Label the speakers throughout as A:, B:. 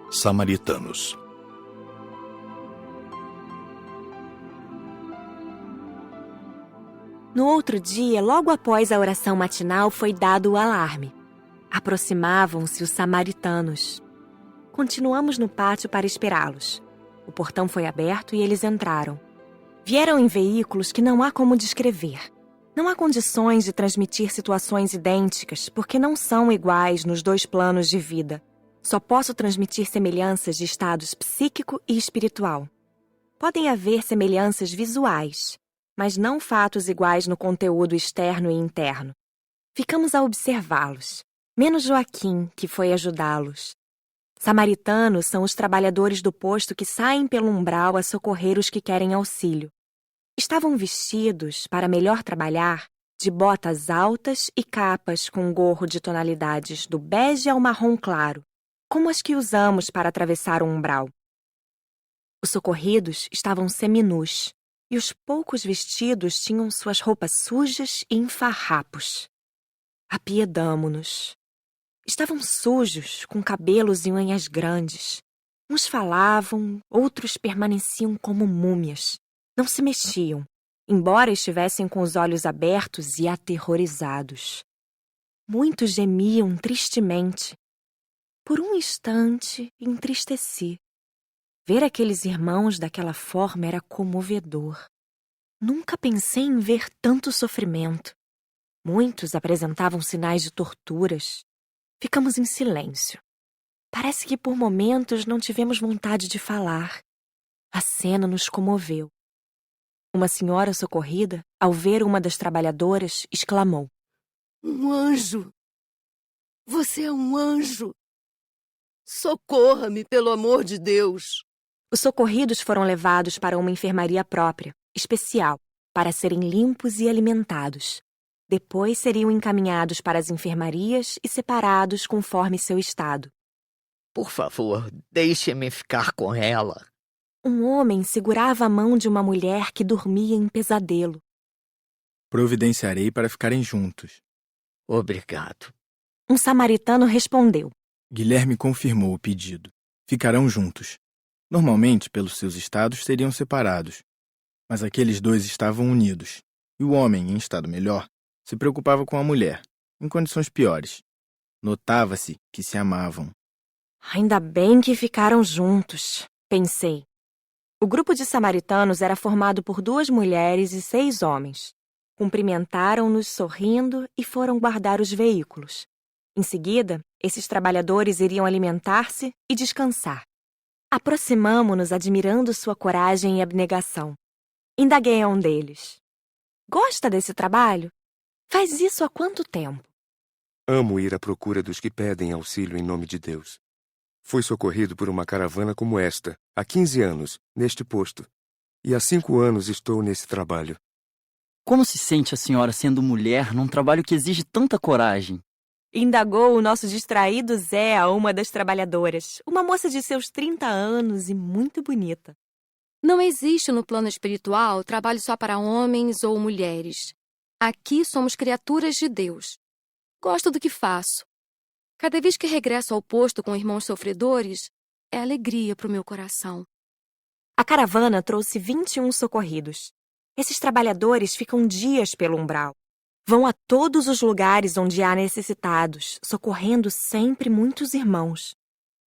A: Samaritanos.
B: No outro dia, logo após a oração matinal, foi dado o alarme. Aproximavam-se os samaritanos. Continuamos no pátio para esperá-los. O portão foi aberto e eles entraram. Vieram em veículos que não há como descrever. Não há condições de transmitir situações idênticas, porque não são iguais nos dois planos de vida. Só posso transmitir semelhanças de estados psíquico e espiritual. Podem haver semelhanças visuais, mas não fatos iguais no conteúdo externo e interno. Ficamos a observá-los, menos Joaquim, que foi ajudá-los. Samaritanos são os trabalhadores do posto que saem pelo umbral a socorrer os que querem auxílio. Estavam vestidos, para melhor trabalhar, de botas altas e capas com gorro de tonalidades do bege ao marrom claro, como as que usamos para atravessar o umbral. Os socorridos estavam seminus, e os poucos vestidos tinham suas roupas sujas e em farrapos. Apiedamo-nos. Estavam sujos, com cabelos e unhas grandes. Uns falavam, outros permaneciam como múmias. Não se mexiam, embora estivessem com os olhos abertos e aterrorizados. Muitos gemiam tristemente. Por um instante, entristeci. Ver aqueles irmãos daquela forma era comovedor. Nunca pensei em ver tanto sofrimento. Muitos apresentavam sinais de torturas. Ficamos em silêncio. Parece que por momentos não tivemos vontade de falar. A cena nos comoveu. Uma senhora socorrida, ao ver uma das trabalhadoras, exclamou:
C: "Um anjo! Você é um anjo! Socorra-me, pelo amor de Deus!"
B: Os socorridos foram levados para uma enfermaria própria, especial, para serem limpos e alimentados. Depois seriam encaminhados para as enfermarias e separados conforme seu estado.
D: Por favor, deixe-me ficar com ela.
B: Um homem segurava a mão de uma mulher que dormia em pesadelo.
E: Providenciarei para ficarem juntos.
D: Obrigado.
B: Um samaritano respondeu.
E: Guilherme confirmou o pedido. Ficarão juntos. Normalmente, pelos seus estados, seriam separados. Mas aqueles dois estavam unidos. E o homem, em estado melhor, se preocupava com a mulher, em condições piores. Notava-se que se amavam.
B: Ainda bem que ficaram juntos, pensei. O grupo de samaritanos era formado por 2 mulheres e 6 homens. Cumprimentaram-nos sorrindo e foram guardar os veículos. Em seguida, esses trabalhadores iriam alimentar-se e descansar. Aproximamo-nos admirando sua coragem e abnegação. Indaguei a um deles. Gosta desse trabalho? Faz isso há quanto tempo?
F: Amo ir à procura dos que pedem auxílio em nome de Deus. Fui socorrido por uma caravana como esta, há 15 anos, neste posto. E há 5 anos estou nesse trabalho.
G: Como se sente a senhora sendo mulher num trabalho que exige tanta coragem?
B: Indagou o nosso distraído Zé a uma das trabalhadoras, uma moça de seus 30 anos e muito bonita.
H: Não existe no plano espiritual trabalho só para homens ou mulheres. Aqui somos criaturas de Deus. Gosto do que faço. Cada vez que regresso ao posto com irmãos sofredores, é alegria para o meu coração.
B: A caravana trouxe 21 socorridos. Esses trabalhadores ficam dias pelo umbral. Vão a todos os lugares onde há necessitados, socorrendo sempre muitos irmãos.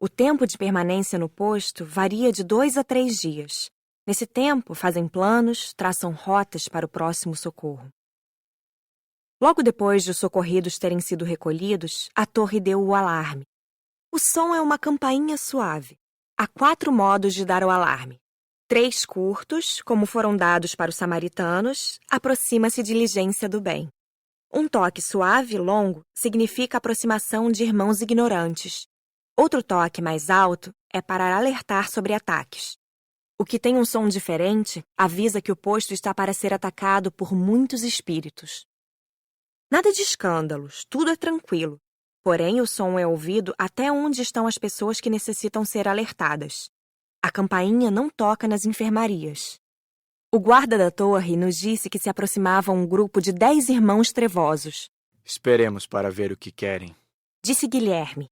B: O tempo de permanência no posto varia de 2 a 3 dias. Nesse tempo, fazem planos, traçam rotas para o próximo socorro. Logo depois de os socorridos terem sido recolhidos, a torre deu o alarme. O som é uma campainha suave. Há 4 modos de dar o alarme. 3 curtos, como foram dados para os samaritanos, aproxima-se diligência do bem. Um toque suave e longo significa aproximação de irmãos ignorantes. Outro toque mais alto é para alertar sobre ataques. O que tem um som diferente avisa que o posto está para ser atacado por muitos espíritos. Nada de escândalos, tudo é tranquilo. Porém, o som é ouvido até onde estão as pessoas que necessitam ser alertadas. A campainha não toca nas enfermarias. O guarda da torre nos disse que se aproximava um grupo de 10 irmãos trevosos.
I: Esperemos para ver o que querem,
B: Disse Guilherme.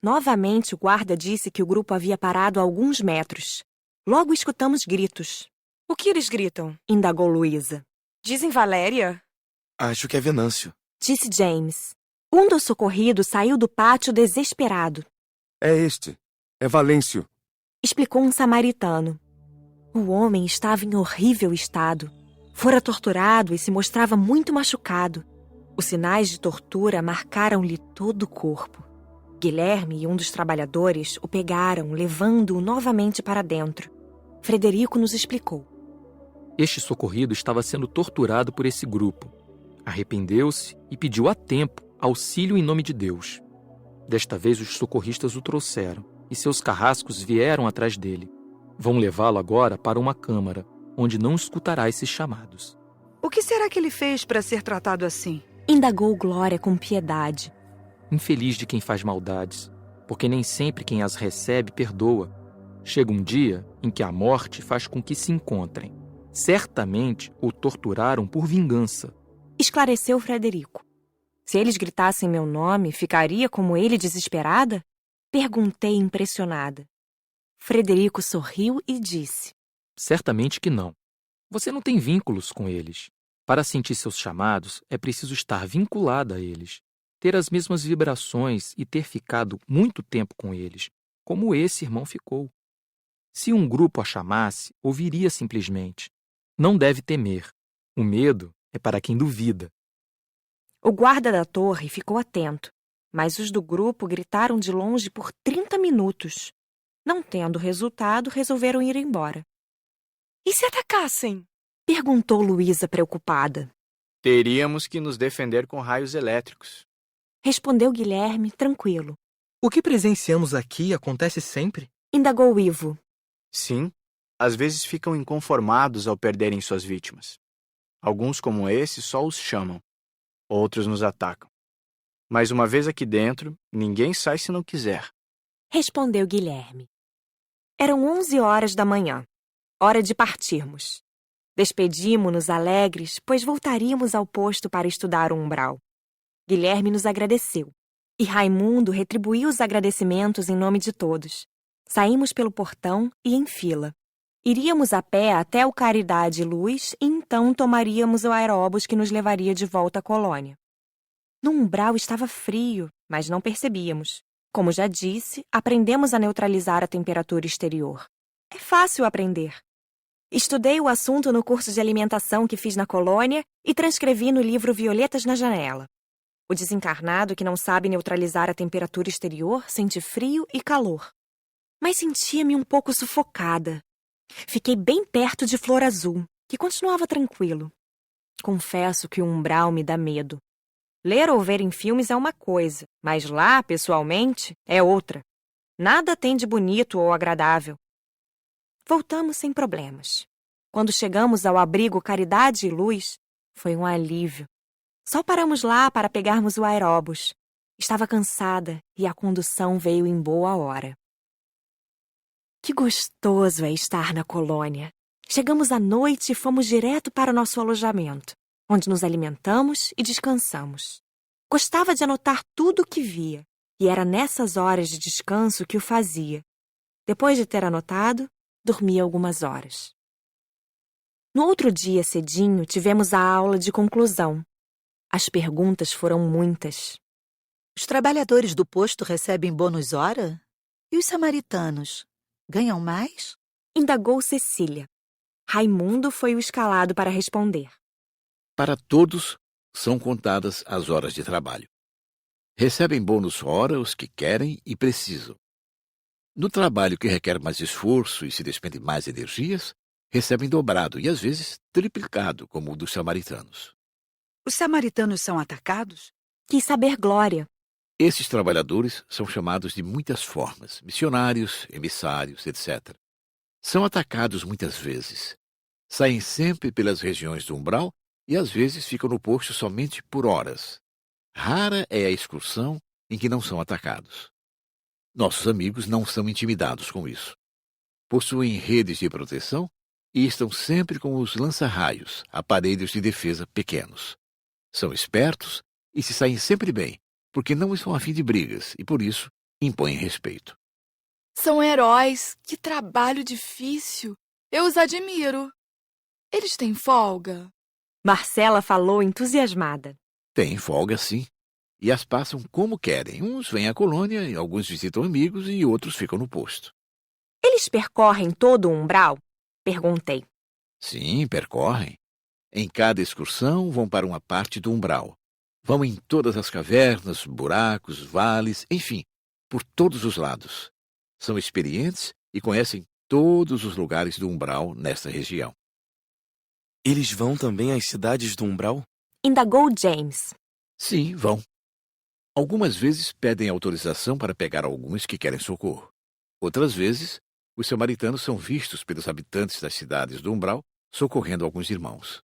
B: Novamente, o guarda disse que o grupo havia parado a alguns metros. Logo escutamos gritos.
A: O que eles gritam?
B: Indagou Luísa.
A: Dizem Valéria?
E: Acho que é Venâncio.
B: Disse James. Um dos socorridos saiu do pátio desesperado.
F: É este. É Valêncio.
B: Explicou um samaritano. O homem estava em horrível estado. Fora torturado e se mostrava muito machucado. Os sinais de tortura marcaram-lhe todo o corpo. Guilherme e um dos trabalhadores o pegaram, levando-o novamente para dentro. Frederico nos explicou.
I: Este socorrido estava sendo torturado por esse grupo. Arrependeu-se e pediu a tempo auxílio em nome de Deus. Desta vez os socorristas o trouxeram e seus carrascos vieram atrás dele. Vão levá-lo agora para uma câmara, onde não escutará esses chamados.
A: O que será que ele fez para ser tratado assim?
B: Indagou Glória com piedade.
I: Infeliz de quem faz maldades, porque nem sempre quem as recebe perdoa. Chega um dia em que a morte faz com que se encontrem. Certamente o torturaram por vingança.
B: Esclareceu Frederico. Se eles gritassem meu nome, ficaria como ele desesperada? Perguntei impressionada. Frederico sorriu e disse.
I: Certamente que não. Você não tem vínculos com eles. Para sentir seus chamados, é preciso estar vinculada a eles, ter as mesmas vibrações e ter ficado muito tempo com eles, como esse irmão ficou. Se um grupo a chamasse, ouviria simplesmente. Não deve temer. O medo é para quem duvida.
B: O guarda da torre ficou atento, mas os do grupo gritaram de longe por 30 minutos. Não tendo resultado, resolveram ir embora.
A: E se atacassem?
B: Perguntou Luísa preocupada.
J: Teríamos que nos defender com raios elétricos.
B: Respondeu Guilherme, tranquilo.
K: O que presenciamos aqui acontece sempre?
B: Indagou Ivo.
J: Sim, às vezes ficam inconformados ao perderem suas vítimas. Alguns como esse só os chamam. Outros nos atacam. Mas uma vez aqui dentro, ninguém sai se não quiser.
B: Respondeu Guilherme. Eram 11 horas da manhã. Hora de partirmos. Despedimo-nos alegres, pois voltaríamos ao posto para estudar o umbral. Guilherme nos agradeceu. E Raimundo retribuiu os agradecimentos em nome de todos. Saímos pelo portão e em fila. Iríamos a pé até o Caridade e Luz e então tomaríamos o aeróbus que nos levaria de volta à colônia. No umbral estava frio, mas não percebíamos. Como já disse, aprendemos a neutralizar a temperatura exterior. É fácil aprender. Estudei o assunto no curso de alimentação que fiz na colônia e transcrevi no livro Violetas na Janela. O desencarnado que não sabe neutralizar a temperatura exterior sente frio e calor. Mas sentia-me um pouco sufocada. Fiquei bem perto de Flor Azul, que continuava tranquilo. Confesso que o umbral me dá medo. Ler ou ver em filmes é uma coisa, mas lá, pessoalmente, é outra. Nada tem de bonito ou agradável. Voltamos sem problemas. Quando chegamos ao abrigo Caridade e Luz, foi um alívio. Só paramos lá para pegarmos o aeróbus. Estava cansada e a condução veio em boa hora. Que gostoso é estar na colônia. Chegamos à noite e fomos direto para o nosso alojamento, onde nos alimentamos e descansamos. Gostava de anotar tudo o que via, e era nessas horas de descanso que o fazia. Depois de ter anotado, dormia algumas horas. No outro dia, cedinho, tivemos a aula de conclusão. As perguntas foram muitas.
C: Os trabalhadores do posto recebem bônus hora? E os samaritanos? Ganham mais?
B: Indagou Cecília. Raimundo foi o escalado para responder.
L: Para todos são contadas as horas de trabalho. Recebem bônus hora os que querem e precisam. No trabalho que requer mais esforço e se despende mais energias, recebem dobrado e às vezes triplicado, como o dos samaritanos.
A: Os samaritanos são atacados?
B: Quis saber Glória.
L: Esses trabalhadores são chamados de muitas formas, missionários, emissários, etc. São atacados muitas vezes. Saem sempre pelas regiões do umbral e às vezes ficam no posto somente por horas. Rara é a excursão em que não são atacados. Nossos amigos não são intimidados com isso. Possuem redes de proteção e estão sempre com os lança-raios, aparelhos de defesa pequenos. São espertos e se saem sempre bem, porque não estão a fim de brigas e, por isso, impõem respeito.
M: São heróis. Que trabalho difícil. Eu os admiro. Eles têm folga?
B: Marcela falou entusiasmada.
L: Têm folga, sim. E as passam como querem. Uns vêm à colônia, e alguns visitam amigos e outros ficam no posto.
B: Eles percorrem todo o umbral? Perguntei.
L: Sim, percorrem. Em cada excursão vão para uma parte do umbral. Vão em todas as cavernas, buracos, vales, enfim, por todos os lados. São experientes e conhecem todos os lugares do umbral nesta região.
N: Eles vão também às cidades do umbral?
B: Indagou James.
L: Sim, vão. Algumas vezes pedem autorização para pegar alguns que querem socorro. Outras vezes, os samaritanos são vistos pelos habitantes das cidades do umbral socorrendo alguns irmãos.